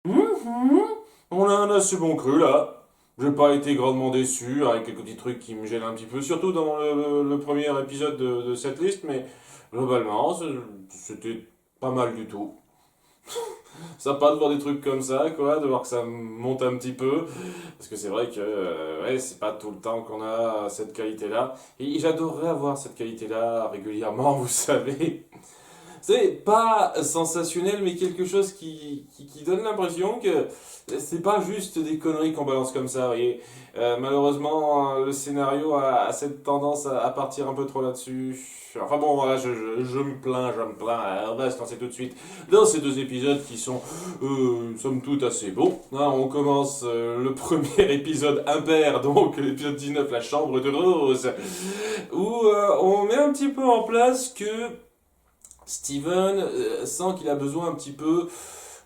Mhm. On a un assez bon cru là. J'ai pas été grandement déçu, avec quelques petits trucs qui me gênent un petit peu, surtout dans le premier épisode de cette liste, mais globalement, c'était pas mal du tout. Sympa de voir des trucs comme ça, quoi, de voir que ça monte un petit peu, parce que c'est vrai que ouais, c'est pas tout le temps qu'on a cette qualité-là, et j'adorerais avoir cette qualité-là régulièrement, vous savez. C'est pas sensationnel, mais quelque chose qui donne l'impression que c'est pas juste des conneries qu'on balance comme ça, vous voyez. Malheureusement, le scénario a cette tendance à partir un peu trop là-dessus. Enfin bon, voilà, je me plains. Alors, on va se lancer tout de suite dans ces deux épisodes qui sont, somme toute, assez beaux. Hein, on commence le premier épisode impair, donc l'épisode 19, la chambre de Rose, où on met un petit peu en place que Steven sent qu'il a besoin un petit peu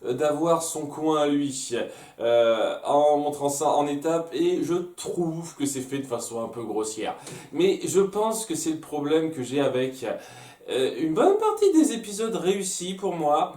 d'avoir son coin à lui, en montrant ça en étapes, et je trouve que c'est fait de façon un peu grossière. Mais je pense que c'est le problème que j'ai avec une bonne partie des épisodes réussis pour moi.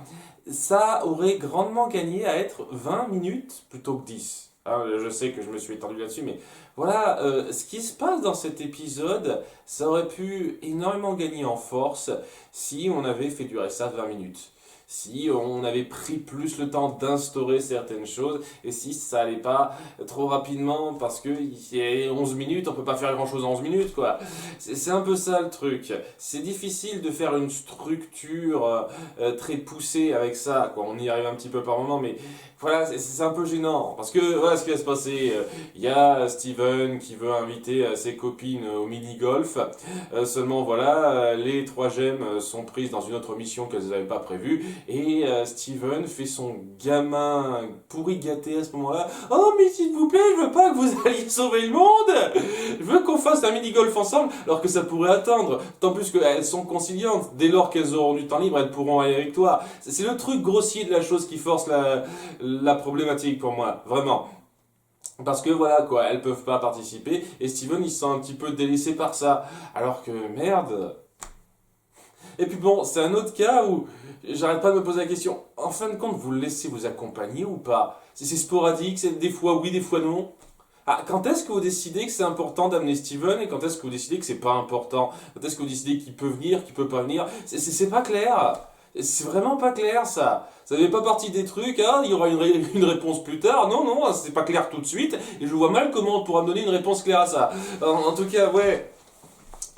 Ça aurait grandement gagné à être 20 minutes plutôt que 10. Hein, je sais que je me suis étendu là-dessus, mais voilà, ce qui se passe dans cet épisode, ça aurait pu énormément gagner en force si on avait fait durer ça 20 minutes. Si on avait pris plus le temps d'instaurer certaines choses, et si ça allait pas trop rapidement, parce que il y a 11 minutes, on peut pas faire grand chose en 11 minutes, quoi. C'est un peu ça le truc. C'est difficile de faire une structure très poussée avec ça, quoi. On y arrive un petit peu par moment, mais voilà, c'est un peu gênant. Parce que voilà ce qui va se passer. Il y a Steven qui veut inviter ses copines au mini-golf. Seulement voilà, les trois gemmes sont prises dans une autre mission qu'elles n'avaient pas prévue. Et Steven fait son gamin pourri gâté à ce moment-là. Oh mais s'il vous plaît, je veux pas que vous alliez sauver le monde. Je veux qu'on fasse un mini-golf ensemble, alors que ça pourrait attendre. Tant plus qu'elles sont conciliantes. Dès lors qu'elles auront du temps libre, elles pourront aller avec toi. C'est le truc grossier de la chose qui force la problématique pour moi. Vraiment. Parce que voilà quoi, elles peuvent pas participer et Steven il se sent un petit peu délaissé par ça. Alors que merde. Et puis bon, c'est un autre cas où j'arrête pas de me poser la question. En fin de compte, vous le laissez vous accompagner ou pas? C'est sporadique, c'est des fois oui, des fois non. Ah, quand est-ce que vous décidez que c'est important d'amener Steven et quand est-ce que vous décidez que c'est pas important? Quand est-ce que vous décidez qu'il peut venir, qu'il peut pas venir? C'est pas clair. C'est vraiment pas clair ça. Ça fait pas partie des trucs, hein, il y aura une réponse plus tard. Non, non, c'est pas clair tout de suite. Et je vois mal comment on pourra me donner une réponse claire à ça. En tout cas, ouais.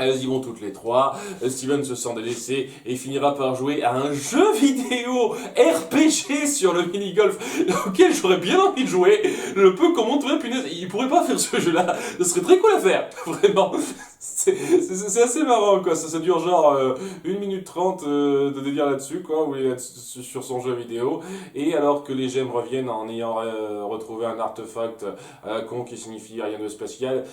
Elles y vont toutes les trois. Steven se sent délaissé et finira par jouer à un jeu vidéo RPG sur le mini-golf auquel j'aurais bien envie de jouer. Le peu qu'on monte, ouais, punaise, il pourrait pas faire ce jeu-là. Ce serait très cool à faire, vraiment. C'est assez marrant, quoi. Ça dure genre 1 minute 30 de délire là-dessus, quoi, où il est sur son jeu vidéo. Et alors que les gemmes reviennent en ayant retrouvé un artefact à la con qui signifie rien de spécial,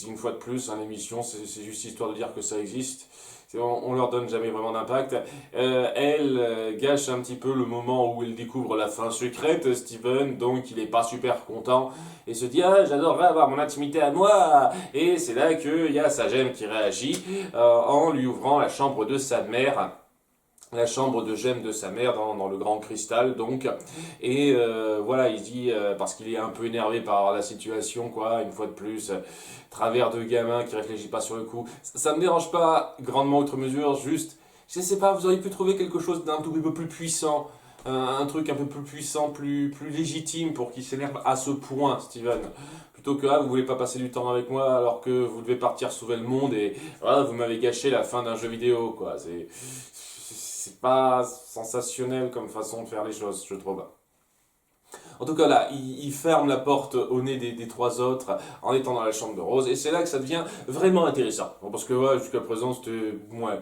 une fois de plus, en émission, c'est juste histoire de dire que ça existe. On leur donne jamais vraiment d'impact. Elle gâche un petit peu le moment où il découvre la fin secrète, Steven, donc il est pas super content et se dit ah j'adorerais avoir mon intimité à moi. Et c'est là qu'il y a sa gemme qui réagit en lui ouvrant la chambre de sa mère, la chambre de gemme de sa mère dans le grand cristal donc. Et voilà, il dit parce qu'il est un peu énervé par la situation, quoi, une fois de plus, travers de gamin qui réfléchit pas sur le coup. Ça me dérange pas grandement outre mesure, juste je sais pas, vous auriez pu trouver quelque chose d'un tout petit peu plus puissant, un truc un peu plus puissant, plus légitime pour qu'il s'énerve à ce point, Steven. Plutôt que ah, vous voulez pas passer du temps avec moi alors que vous devez partir sauver le monde et voilà, vous m'avez gâché la fin d'un jeu vidéo, quoi. C'est pas sensationnel comme façon de faire les choses, je trouve. En tout cas, là, il ferme la porte au nez des trois autres en étant dans la chambre de Rose. Et c'est là que ça devient vraiment intéressant. Bon, parce que ouais, jusqu'à présent, c'était ouais,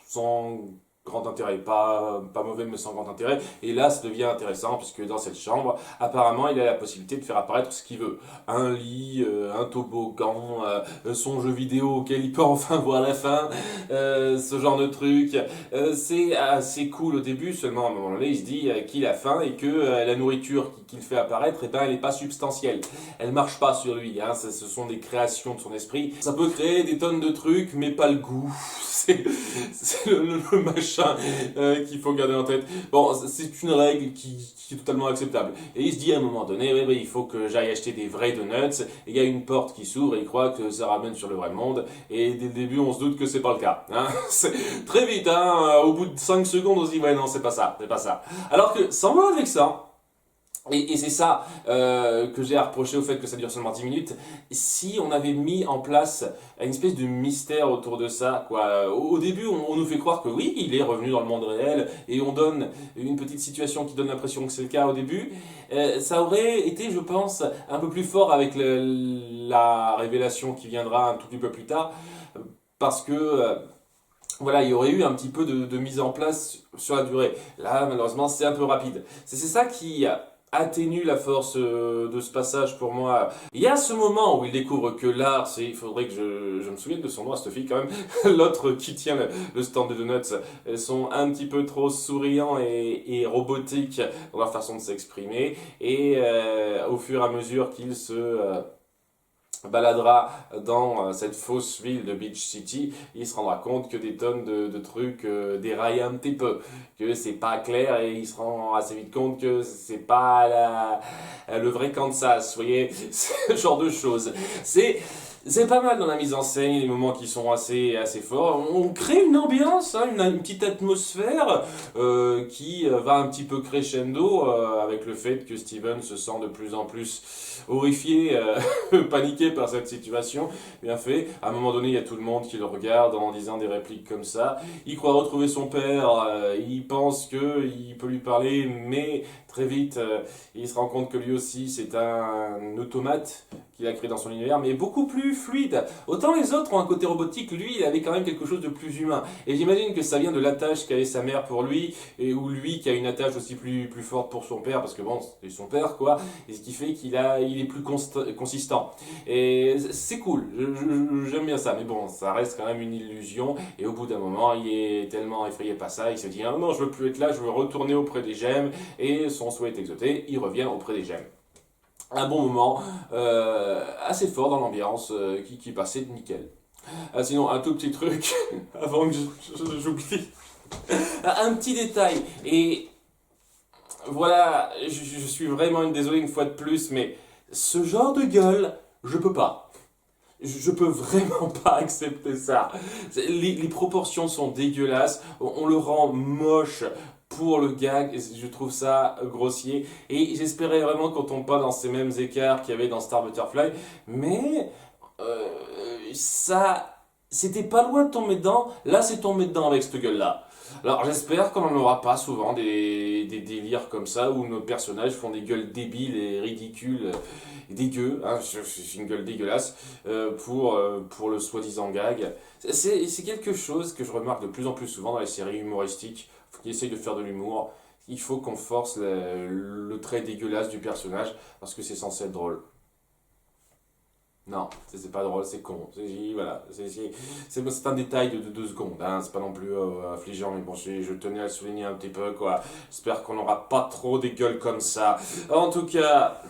sans grand intérêt. Pas mauvais, mais sans grand intérêt. Et là, ça devient intéressant, puisque dans cette chambre, apparemment, il a la possibilité de faire apparaître ce qu'il veut. Un lit, un toboggan, son jeu vidéo auquel il peut enfin voir la fin, ce genre de truc. C'est assez cool au début, seulement à un moment donné, il se dit qu'il a faim et que la nourriture qu'il fait apparaître, eh ben, elle n'est pas substantielle. Elle marche pas sur lui, hein, ce sont des créations de son esprit. Ça peut créer des tonnes de trucs, mais pas le goût. C'est le machin machin qu'il faut garder en tête. Bon, c'est une règle qui est totalement acceptable. Et il se dit à un moment donné, ouais, il faut que j'aille acheter des vrais donuts. Et il y a une porte qui s'ouvre et il croit que ça ramène sur le vrai monde. Et dès le début, on se doute que c'est pas le cas. Hein. Très vite, hein, au bout de 5 secondes, on se dit, ouais, non, c'est pas ça, c'est pas ça. Alors que, sans moi avec ça, et c'est ça que j'ai à reprocher au fait que ça dure seulement 10 minutes. Si on avait mis en place une espèce de mystère autour de ça, quoi. Au début, on nous fait croire que oui, il est revenu dans le monde réel et on donne une petite situation qui donne l'impression que c'est le cas au début. Ça aurait été, je pense, un peu plus fort avec la révélation qui viendra un tout petit peu plus tard. Parce que voilà, il y aurait eu un petit peu de mise en place sur la durée. Là, malheureusement, c'est un peu rapide. C'est ça qui atténue la force de ce passage pour moi. Il y a ce moment où il découvre que l'art, il faudrait que je me souvienne de son nom à cette fille quand même, l'autre qui tient le stand de donuts, elles sont un petit peu trop souriants et robotiques dans leur façon de s'exprimer. Et au fur et à mesure qu'il se baladera dans cette fausse ville de Beach City, il se rendra compte que des tonnes de trucs déraillent un petit peu, que c'est pas clair et il se rend assez vite compte que c'est pas le vrai Kansas, vous voyez, ce genre de choses. C'est pas mal dans la mise en scène, les moments qui sont assez forts. On crée une ambiance, hein, une petite atmosphère qui va un petit peu crescendo avec le fait que Steven se sent de plus en plus horrifié, paniqué par cette situation. Bien fait. À un moment donné, il y a tout le monde qui le regarde en disant des répliques comme ça. Il croit retrouver son père, il pense qu'il peut lui parler, mais très vite, il se rend compte que lui aussi, c'est un automate qu'il a créé dans son univers, mais beaucoup plus fluide. Autant les autres ont un côté robotique, lui, il avait quand même quelque chose de plus humain. Et j'imagine que ça vient de l'attache qu'avait sa mère pour lui, et ou lui qui a une attache aussi plus forte pour son père, parce que bon, c'est son père, quoi, et ce qui fait il est plus consistant. Et c'est cool, j'aime bien ça, mais bon, ça reste quand même une illusion, et au bout d'un moment, il est tellement effrayé par ça, il se dit, ah non, je veux plus être là, je veux retourner auprès des gemmes, et son souhait est exaucé, il revient auprès des gemmes. Un bon moment, assez fort dans l'ambiance, qui passait nickel. Sinon, un tout petit truc, avant que j'oublie, un petit détail, et voilà, je suis vraiment désolé une fois de plus, mais ce genre de gueule, je peux pas. Je peux vraiment pas accepter ça. Les proportions sont dégueulasses, on le rend moche pour le gag, et je trouve ça grossier. Et j'espérais vraiment qu'on tombe pas dans ces mêmes écarts qu'il y avait dans Star Butterfly, mais euh, ça, c'était pas loin de tomber dedans. Là, c'est tombé dedans avec cette gueule-là. Alors j'espère qu'on n'en aura pas souvent des délires comme ça où nos personnages font des gueules débiles et ridicules, dégueu, hein, c'est une gueule dégueulasse pour le soi-disant gag. C'est quelque chose que je remarque de plus en plus souvent dans les séries humoristiques qui essayent de faire de l'humour. Il faut qu'on force le trait dégueulasse du personnage parce que c'est censé être drôle. Non, c'est pas drôle, c'est con. Voilà, c'est un détail de 2 secondes, hein, c'est pas non plus affligeant, mais bon, je tenais à le souligner un petit peu, quoi. J'espère qu'on n'aura pas trop des gueules comme ça. En tout cas,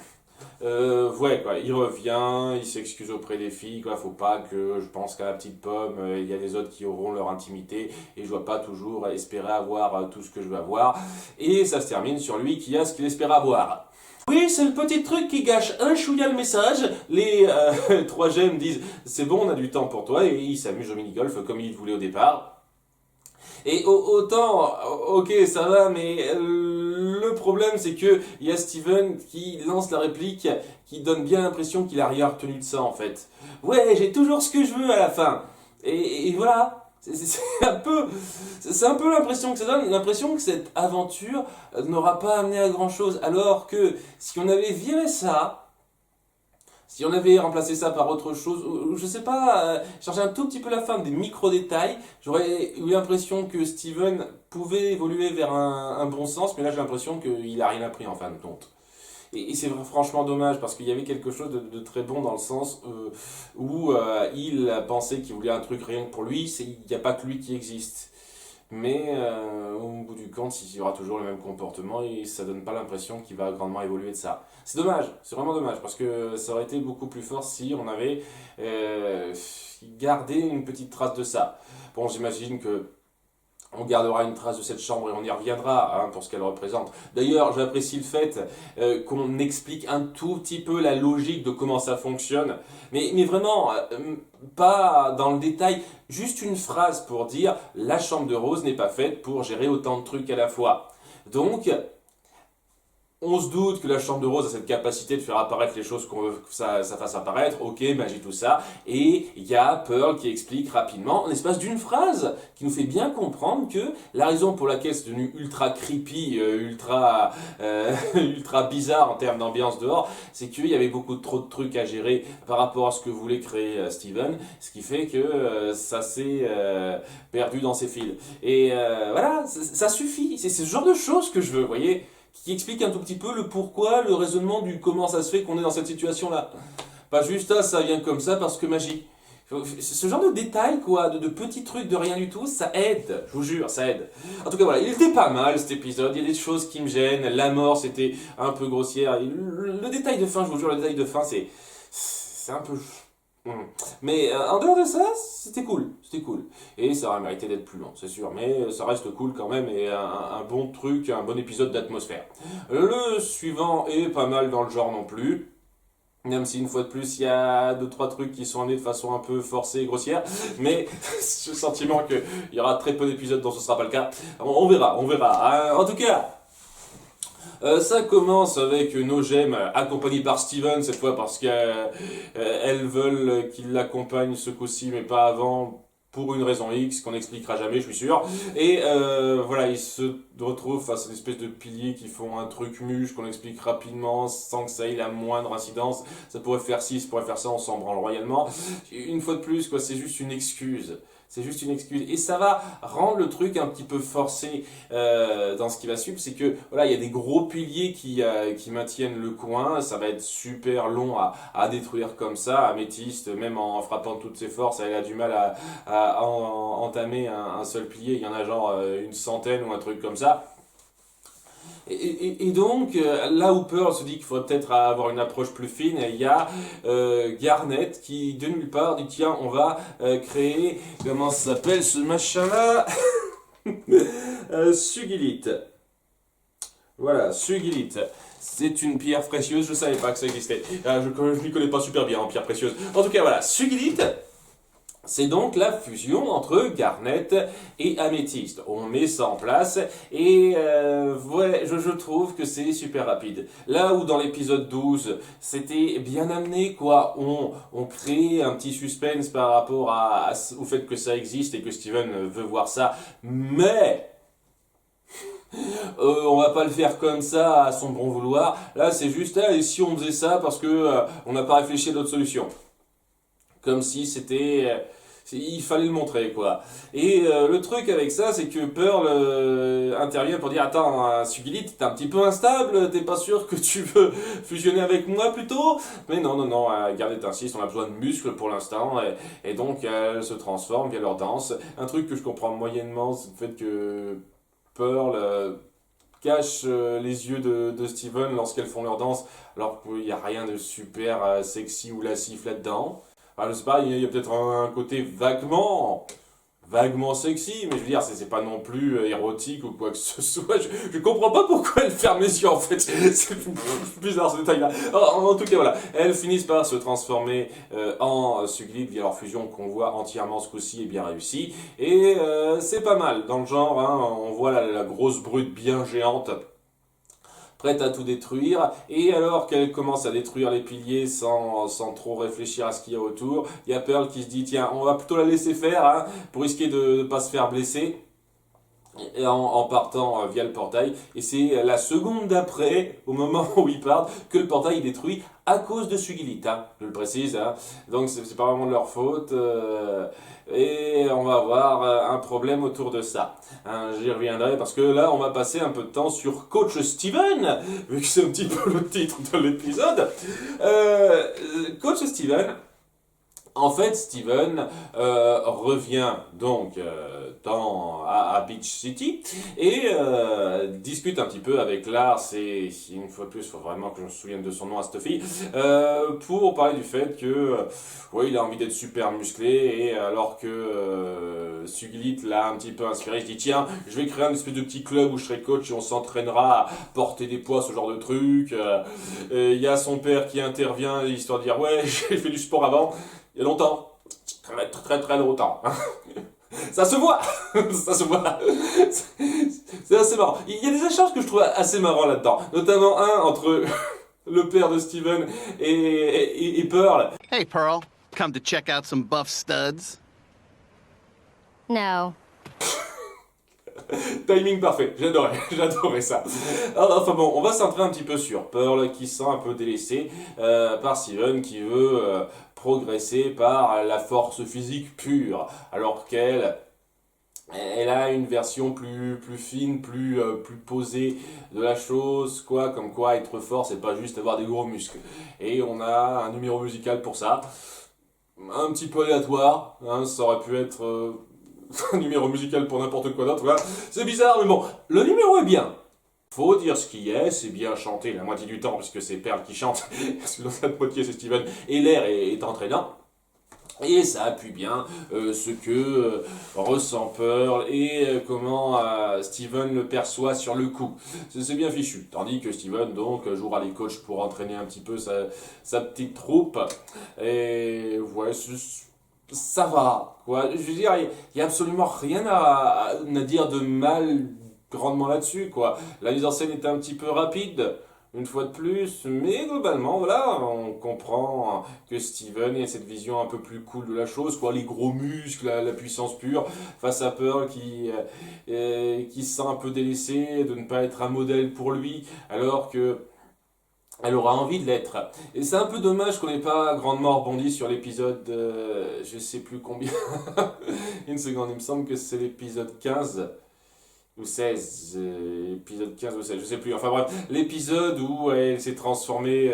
ouais, quoi, il revient, il s'excuse auprès des filles, quoi. Faut pas que je pense qu'à la petite pomme, il y a les autres qui auront leur intimité, et je dois pas toujours espérer avoir tout ce que je veux avoir. Et ça se termine sur lui qui a ce qu'il espère avoir. Oui, c'est le petit truc qui gâche un chouïa le message. Les 3 gemmes disent c'est bon, on a du temps pour toi, et ils s'amusent au mini-golf comme ils le voulaient au départ. Et autant, ok, ça va, mais le problème c'est que il y a Steven qui lance la réplique qui donne bien l'impression qu'il a rien retenu de ça en fait. Ouais, j'ai toujours ce que je veux à la fin. Et voilà. C'est un peu l'impression que ça donne, l'impression que cette aventure n'aura pas amené à grand chose. Alors que si on avait viré ça, si on avait remplacé ça par autre chose, ou je sais pas, changer un tout petit peu la fin, des micro-détails, j'aurais eu l'impression que Steven pouvait évoluer vers un bon sens, mais là j'ai l'impression qu'il a rien appris en fin de compte. Et c'est franchement dommage parce qu'il y avait quelque chose de très bon dans le sens où il pensait qu'il voulait un truc rien que pour lui, il n'y a pas que lui qui existe. Mais au bout du compte, il y aura toujours le même comportement et ça donne pas l'impression qu'il va grandement évoluer de ça. C'est dommage, c'est vraiment dommage parce que ça aurait été beaucoup plus fort si on avait gardé une petite trace de ça. Bon, j'imagine que On gardera une trace de cette chambre et on y reviendra pour ce qu'elle représente. D'ailleurs, j'apprécie le fait qu'on explique un tout petit peu la logique de comment ça fonctionne. Mais vraiment, pas dans le détail, juste une phrase pour dire la chambre de Rose n'est pas faite pour gérer autant de trucs à la fois. Donc, on se doute que la chambre de Rose a cette capacité de faire apparaître les choses qu'on veut que ça fasse apparaître, ok, magie, tout ça, et il y a Pearl qui explique rapidement, en l'espace d'une phrase, qui nous fait bien comprendre que la raison pour laquelle c'est devenu ultra creepy, ultra bizarre en termes d'ambiance dehors, c'est qu'il y avait beaucoup trop de trucs à gérer par rapport à ce que voulait créer Steven, ce qui fait que ça s'est perdu dans ses fils. Et voilà, ça suffit, c'est ce genre de choses que je veux, vous voyez, qui explique un tout petit peu le pourquoi, le raisonnement du comment ça se fait qu'on est dans cette situation-là. Pas juste, ça vient comme ça parce que magie. Ce genre de détails, quoi, de petits trucs, de rien du tout, ça aide, je vous jure, ça aide. En tout cas, voilà, il était pas mal cet épisode, il y a des choses qui me gênent, la mort c'était un peu grossière, le détail de fin, je vous jure, le détail de fin c'est un peu... Mais en dehors de ça, c'était cool, c'était cool. Et ça aurait mérité d'être plus long, c'est sûr, mais ça reste cool quand même et un bon truc, un bon épisode d'atmosphère. Le suivant est pas mal dans le genre non plus. Même si une fois de plus, il y a 2-3 trucs qui sont amenés de façon un peu forcée et grossière, mais j'ai le sentiment qu'il y aura très peu d'épisodes dont ce ne sera pas le cas. On verra, on verra. En tout cas, ça commence avec nos gemmes accompagnées par Steven, cette fois parce qu'elles veulent qu'il l'accompagne ce coup-ci, mais pas avant, pour une raison X qu'on n'expliquera jamais, je suis sûr. Et voilà, ils se retrouvent face à une espèce de piliers qui font un truc muche qu'on explique rapidement sans que ça ait la moindre incidence. Ça pourrait faire ci, ça pourrait faire ça, on s'en branle royalement. Une fois de plus, quoi, c'est juste une excuse. C'est juste une excuse. Et ça va rendre le truc un petit peu forcé dans ce qui va suivre. C'est que voilà, il y a des gros piliers qui maintiennent le coin. Ça va être super long à détruire comme ça. Améthyste, même en frappant de toutes ses forces, elle a du mal à entamer un seul pilier. Il y en a genre une centaine ou un truc comme ça. Et donc, là où Pearl se dit qu'il faudrait peut-être avoir une approche plus fine, il y a Garnet qui, de nulle part, dit tiens, on va créer, comment ça s'appelle ce machin-là Sugilite. Voilà, Sugilite. C'est une pierre précieuse, je savais pas que ça existait. Je n'y connais pas super bien en pierre précieuse. En tout cas, voilà, Sugilite. C'est donc la fusion entre Garnet et Améthyste. On met ça en place et ouais, je trouve que c'est super rapide. Là où dans l'épisode 12, c'était bien amené, quoi. On crée un petit suspense par rapport au fait que ça existe et que Steven veut voir ça. Mais... on va pas le faire comme ça à son bon vouloir. Là, c'est juste, et si on faisait ça parce que on n'a pas réfléchi à d'autres solutions. Comme si c'était... il fallait le montrer, quoi. Et le truc avec ça, c'est que Pearl intervient pour dire attends, Sugilite, t'es un petit peu instable, t'es pas sûr que tu veux fusionner avec moi plutôt? Mais non, Garnet insiste, on a besoin de muscles pour l'instant, et donc elle se transforme via leur danse. Un truc que je comprends moyennement, c'est le fait que Pearl cache les yeux de Steven lorsqu'elles font leur danse, alors qu'il n'y a rien de super sexy ou lascif là-dedans. Enfin, je sais pas, il y a peut-être un côté vaguement sexy, mais je veux dire, c'est pas non plus érotique ou quoi que ce soit. Je comprends pas pourquoi elle ferme les yeux en fait. C'est bizarre ce détail-là. En tout cas, voilà. Elles finissent par se transformer en Sugilite via leur fusion qu'on voit entièrement ce coup-ci et bien réussi. Et c'est pas mal. Dans le genre, on voit la grosse brute bien géante prête à tout détruire, et alors qu'elle commence à détruire les piliers sans trop réfléchir à ce qu'il y a autour, il y a Pearl qui se dit tiens, on va plutôt la laisser faire, pour risquer de ne pas se faire blesser, et en partant via le portail, et c'est la seconde d'après, au moment où ils partent, que le portail est détruit à cause de Sugilite, je le précise, donc c'est pas vraiment de leur faute, et on va avoir un problème autour de ça. J'y reviendrai parce que là on va passer un peu de temps sur Coach Steven, vu que c'est un petit peu le titre de l'épisode. Coach Steven, En fait, Steven revient donc à Beach City et discute un petit peu avec Lars et une fois de plus, il faut vraiment que je me souvienne de son nom à cette fille pour parler du fait que ouais, il a envie d'être super musclé et alors que Sugilit l'a un petit peu inspiré, il se dit tiens, je vais créer un espèce de petit club où je serai coach et on s'entraînera à porter des poids, ce genre de truc. Il y a son père qui intervient histoire de dire ouais, j'ai fait du sport avant. Il y a longtemps. Très longtemps. Ça se voit. Ça se voit. C'est assez marrant. Il y a des échanges que je trouve assez marrants là-dedans. Notamment un entre le père de Steven et Pearl. Hey, Pearl. Come to check out some buff studs? No. Timing parfait, j'adorais ça. Enfin bon, on va centrer un petit peu sur Pearl qui se sent un peu délaissée par Steven qui veut progresser par la force physique pure, alors elle a une version plus fine, plus posée de la chose, quoi, comme quoi être fort c'est pas juste avoir des gros muscles. Et on a un numéro musical pour ça, un petit peu aléatoire, hein, ça aurait pu être un numéro musical pour n'importe quoi d'autre, voilà. C'est bizarre, mais bon, le numéro est bien. Faut dire ce qui est, c'est bien chanté la moitié du temps, puisque c'est Pearl qui chante, parce que l'autre moitié c'est Steven, et l'air est entraînant. Et ça appuie bien ce que ressent Pearl et comment Steven le perçoit sur le coup. C'est bien fichu. Tandis que Steven donc jouera les coachs pour entraîner un petit peu sa petite troupe. Et ouais, ça va, quoi. Je veux dire, il y a absolument rien à dire de mal grandement là-dessus, quoi. La mise en scène est un petit peu rapide, une fois de plus, mais globalement, voilà, on comprend que Steven a cette vision un peu plus cool de la chose, quoi. Les gros muscles, la puissance pure, face à Pearl qui se sent un peu délaissée, de ne pas être un modèle pour lui, alors que elle aura envie de l'être. Et c'est un peu dommage qu'on n'ait pas grandement rebondi sur l'épisode, je sais plus combien. Une seconde, il me semble que c'est l'épisode 15 ou 16. Épisode 15 ou 16, je sais plus. Enfin bref, l'épisode où elle s'est transformée,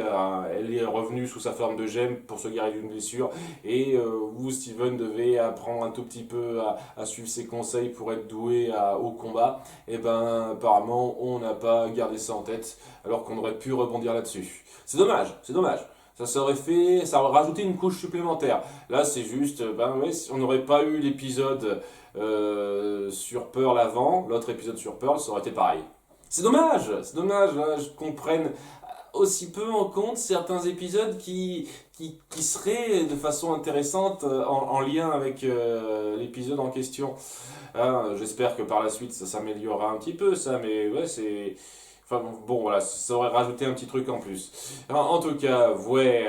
elle est revenue sous sa forme de gemme pour se guérir d'une blessure. Et où Steven devait apprendre un tout petit peu à suivre ses conseils pour être doué au combat. Et ben apparemment, on n'a pas gardé ça en tête, alors qu'on aurait pu rebondir là-dessus. C'est dommage, c'est dommage. Ça aurait rajouté une couche supplémentaire. Là, c'est juste, ben ouais, on n'aurait pas eu l'épisode sur Pearl avant, l'autre épisode sur Pearl, ça aurait été pareil. C'est dommage, là, qu'on prenne aussi peu en compte certains épisodes qui seraient de façon intéressante en lien avec l'épisode en question. J'espère que par la suite ça s'améliorera un petit peu, ça, mais ouais, c'est... Enfin bon, voilà, ça aurait rajouté un petit truc en plus. En tout cas, ouais,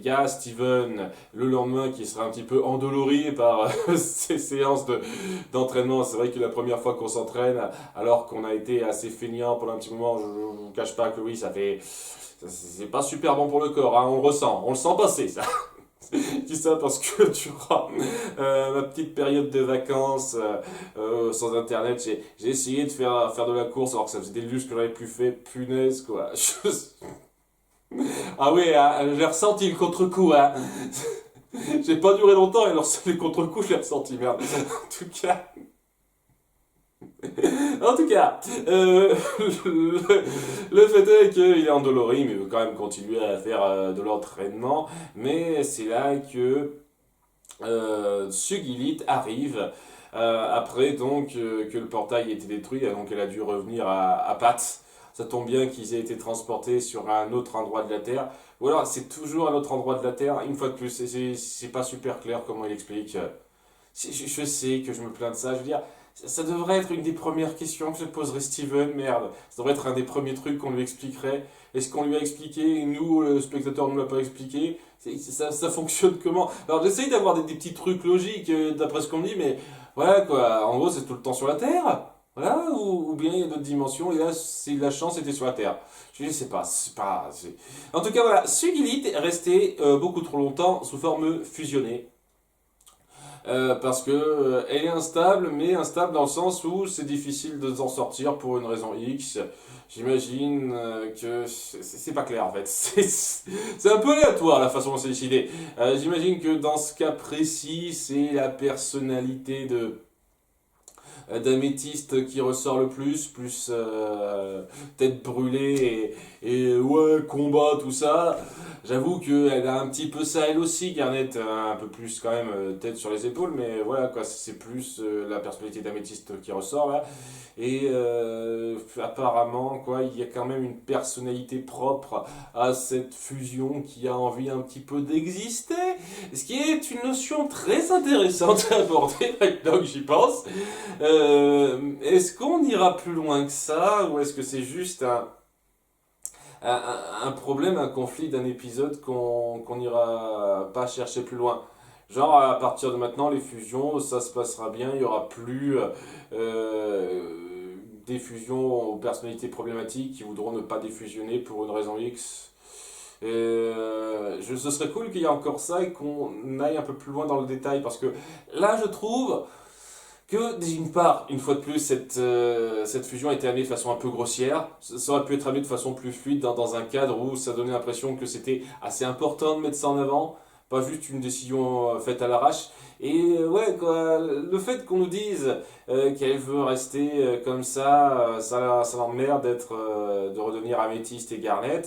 y a Steven le lendemain qui sera un petit peu endolori par ces séances d'entraînement. C'est vrai que la première fois qu'on s'entraîne, alors qu'on a été assez feignant pendant un petit moment, je vous cache pas que oui, c'est pas super bon pour le corps, hein, on le sent passer, ça. Je dis ça parce que durant ma petite période de vacances sans internet, j'ai essayé de faire de la course alors que ça faisait des lustres que j'avais plus fait, punaise quoi. Ah oui, hein, j'ai ressenti le contre-coup, hein. J'ai pas duré longtemps et le contre-coup, je l'ai ressenti, merde. En tout cas, le fait est qu'il est endolori, mais il veut quand même continuer à faire de l'entraînement. Mais c'est là que Sugilit arrive, après donc que le portail ait été détruit, donc elle a dû revenir à Pat. Ça tombe bien qu'ils aient été transportés sur un autre endroit de la Terre. Ou alors, c'est toujours un autre endroit de la Terre. Une fois de plus, c'est pas super clair comment il explique. Je sais que je me plains de ça. Je veux dire, ça devrait être une des premières questions que se poserait Steven, merde. Ça devrait être un des premiers trucs qu'on lui expliquerait. Est-ce qu'on lui a expliqué, nous, le spectateur ne l'a pas expliqué? Ça fonctionne comment? Alors j'essaye d'avoir des petits trucs logiques d'après ce qu'on me dit, mais voilà quoi, en gros c'est tout le temps sur la Terre. Voilà, ou bien il y a d'autres dimensions, et là, c'est la chance était sur la Terre. Je sais pas, En tout cas, voilà, Sugilit est resté beaucoup trop longtemps sous forme fusionnée. parce que elle est instable, mais instable dans le sens où c'est difficile de s'en sortir pour une raison X. J'imagine que c'est pas clair en fait. C'est un peu aléatoire la façon dont c'est décidé. J'imagine que dans ce cas précis, c'est la personnalité d'améthyste qui ressort le plus tête brûlée et ouais, combat, tout ça. J'avoue qu'elle a un petit peu ça elle aussi, Garnet, un peu plus quand même tête sur les épaules, mais voilà quoi, c'est plus la personnalité d'améthyste qui ressort là. Et apparemment, quoi, il y a quand même une personnalité propre à cette fusion qui a envie un petit peu d'exister. Ce qui est une notion très intéressante à aborder maintenant que j'y pense. Est-ce qu'on ira plus loin que ça ou est-ce que c'est juste un problème, un conflit d'un épisode qu'on n'ira pas chercher plus loin? Genre, à partir de maintenant, les fusions, ça se passera bien, il n'y aura plus des fusions aux personnalités problématiques qui voudront ne pas défusionner pour une raison X. Ce serait cool qu'il y ait encore ça et qu'on aille un peu plus loin dans le détail parce que là, je trouve que d'une part, une fois de plus, cette fusion a été amenée de façon un peu grossière. Ça aurait pu être amené de façon plus fluide dans un cadre où ça donnait l'impression que c'était assez important de mettre ça en avant, pas juste une décision faite à l'arrache. Et ouais, quoi, le fait qu'on nous dise qu'elle veut rester comme ça l'emmerde de redevenir améthyste et Garnet.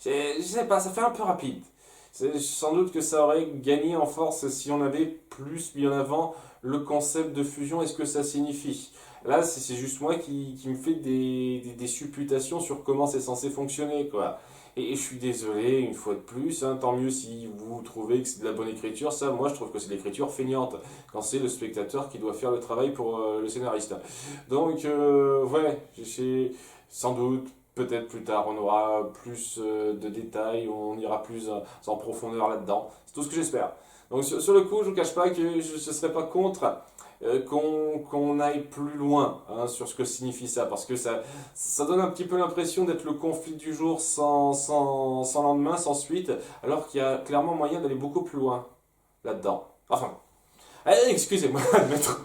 Je sais pas, ça fait un peu rapide. Sans doute que ça aurait gagné en force si on avait plus mis en avant le concept de fusion et ce que ça signifie. Là, c'est juste moi qui me fait des supputations sur comment c'est censé fonctionner, quoi. Et je suis désolé, une fois de plus, hein, tant mieux si vous trouvez que c'est de la bonne écriture. Ça, moi, je trouve que c'est de l'écriture feignante, quand c'est le spectateur qui doit faire le travail pour le scénariste. Donc, ouais, sans doute, peut-être plus tard, on aura plus de détails, on ira plus en profondeur là-dedans. C'est tout ce que j'espère. Donc sur le coup, je ne vous cache pas que je ne serais pas contre qu'on aille plus loin hein, sur ce que signifie ça, parce que ça donne un petit peu l'impression d'être le conflit du jour sans lendemain, sans suite, alors qu'il y a clairement moyen d'aller beaucoup plus loin là-dedans. Enfin, allez, excusez-moi de m'être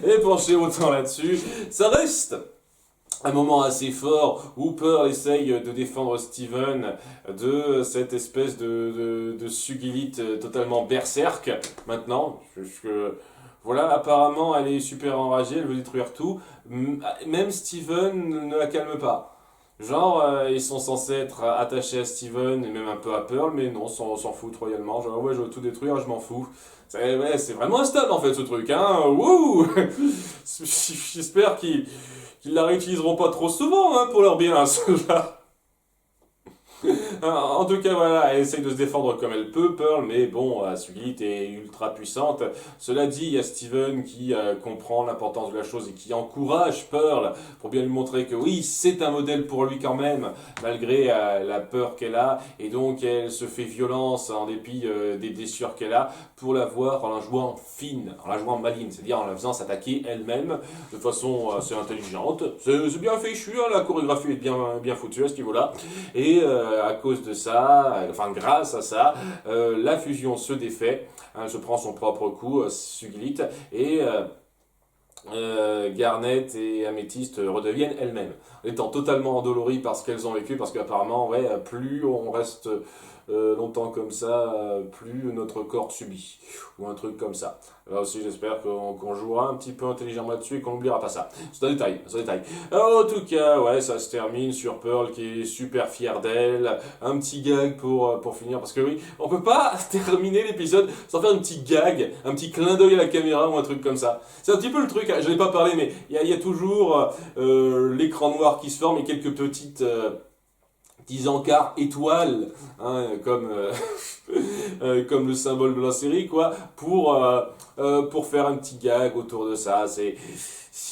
épanché autant là-dessus. Ça reste un moment assez fort où Pearl essaye de défendre Steven de cette espèce de Sugilite totalement berserk maintenant. Voilà, apparemment elle est super enragée, elle veut détruire tout. Même Steven ne la calme pas. Genre, ils sont censés être attachés à Steven et même un peu à Pearl, mais non, s'en foutent royalement. Genre, ouais, je veux tout détruire, je m'en fous. C'est vraiment instable en fait ce truc, hein. Wouh. J'espère qu'ils la réutiliseront pas trop souvent hein, pour leur bien, ceux-là. En tout cas, voilà, elle essaye de se défendre comme elle peut, Pearl, mais bon, Sugilite est ultra puissante. Cela dit, il y a Steven qui comprend l'importance de la chose et qui encourage Pearl pour bien lui montrer que oui, c'est un modèle pour lui quand même, malgré la peur qu'elle a, et donc elle se fait violence en dépit des blessures qu'elle a pour la voir en la jouant fine, en la jouant maligne, c'est-à-dire en la faisant s'attaquer elle-même de façon assez intelligente. C'est bien fichu, hein, la chorégraphie est bien foutue à ce niveau-là, et à cause de ça, enfin grâce à ça, la fusion se défait, hein, se prend son propre coup, Sugilite, et Garnet et Améthyste redeviennent elles-mêmes, étant totalement endolories par ce qu'elles ont vécu, parce qu'apparemment, ouais, plus on reste longtemps comme ça, plus notre corps subit, ou un truc comme ça. Là aussi, j'espère qu'on jouera un petit peu intelligemment là-dessus et qu'on n'oubliera pas ça. C'est un détail, c'est un détail. En tout cas, ouais, ça se termine sur Pearl qui est super fière d'elle. Un petit gag pour finir, parce que oui, on peut pas terminer l'épisode sans faire un petit gag, un petit clin d'œil à la caméra ou un truc comme ça. C'est un petit peu le truc, je n'ai pas parlé, mais il y a toujours l'écran noir qui se forme et quelques petites... 10 encarts étoiles, hein, comme le symbole de la série, quoi, pour faire un petit gag autour de ça.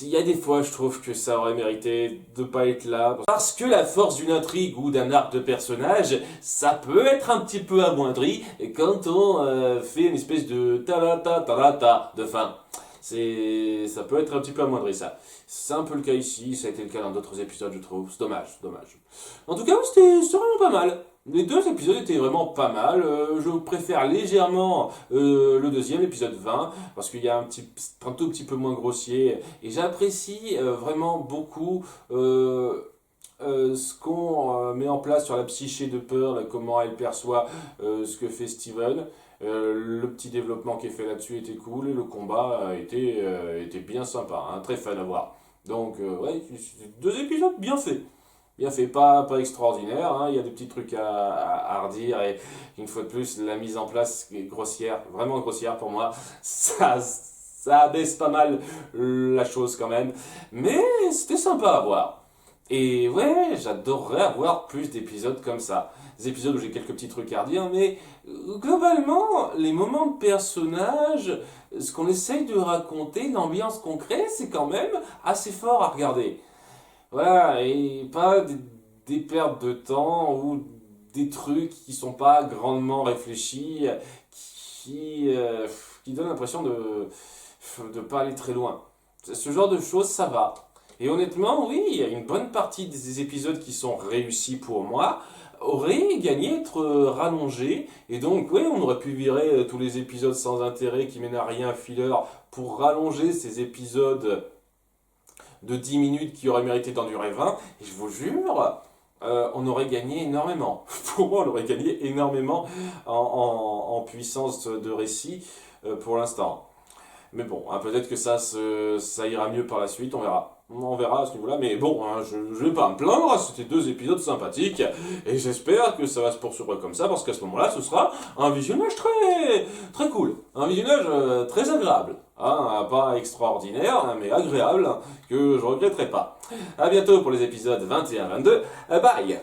Il y a des fois, je trouve que ça aurait mérité de pas être là. Parce que la force d'une intrigue ou d'un arc de personnage, ça peut être un petit peu amoindri quand on fait une espèce de ta de fin. Ça peut être un petit peu amoindri, ça. C'est un peu le cas ici, ça a été le cas dans d'autres épisodes, je trouve. C'est dommage, dommage. En tout cas, c'était vraiment pas mal. Les deux épisodes étaient vraiment pas mal. Je préfère légèrement le deuxième, l'épisode 20, parce qu'il y a un tout petit peu moins grossier. Et j'apprécie vraiment beaucoup ce qu'on met en place sur la psyché de Pearl, comment elle perçoit ce que fait Steven. Le petit développement qui est fait là-dessus était cool et le combat était bien sympa, hein, très fun à voir. Donc, ouais, deux épisodes bien faits. Bien fait, pas extraordinaire, hein. Il y a des petits trucs à redire et une fois de plus, la mise en place est grossière, vraiment grossière pour moi. Ça abaisse pas mal la chose quand même, mais c'était sympa à voir. Et ouais, j'adorerais avoir plus d'épisodes comme ça. Des épisodes où j'ai quelques petits trucs à redire, mais globalement, les moments de personnage, ce qu'on essaye de raconter, l'ambiance qu'on crée, c'est quand même assez fort à regarder. Voilà, et pas des pertes de temps ou des trucs qui sont pas grandement réfléchis, qui, euh, qui donnent l'impression de pas aller très loin. Ce genre de choses, ça va. Et honnêtement, oui, il y a une bonne partie des épisodes qui sont réussis pour moi auraient gagné à être rallongés. Et donc, oui, on aurait pu virer tous les épisodes sans intérêt qui mènent à rien, filler, pour rallonger ces épisodes de 10 minutes qui aurait mérité d'en durer 20, et je vous jure, on aurait gagné énormément. Pour moi, on aurait gagné énormément en puissance de récit pour l'instant. Mais bon, hein, peut-être que ça ira mieux par la suite, on verra. On verra à ce niveau-là, mais bon, hein, je vais pas me plaindre, c'était deux épisodes sympathiques, et j'espère que ça va se poursuivre comme ça, parce qu'à ce moment-là, ce sera un visionnage très cool, un visionnage très agréable, hein, pas extraordinaire, hein, mais agréable, que je regretterai pas. À bientôt pour les épisodes 21-22, bye.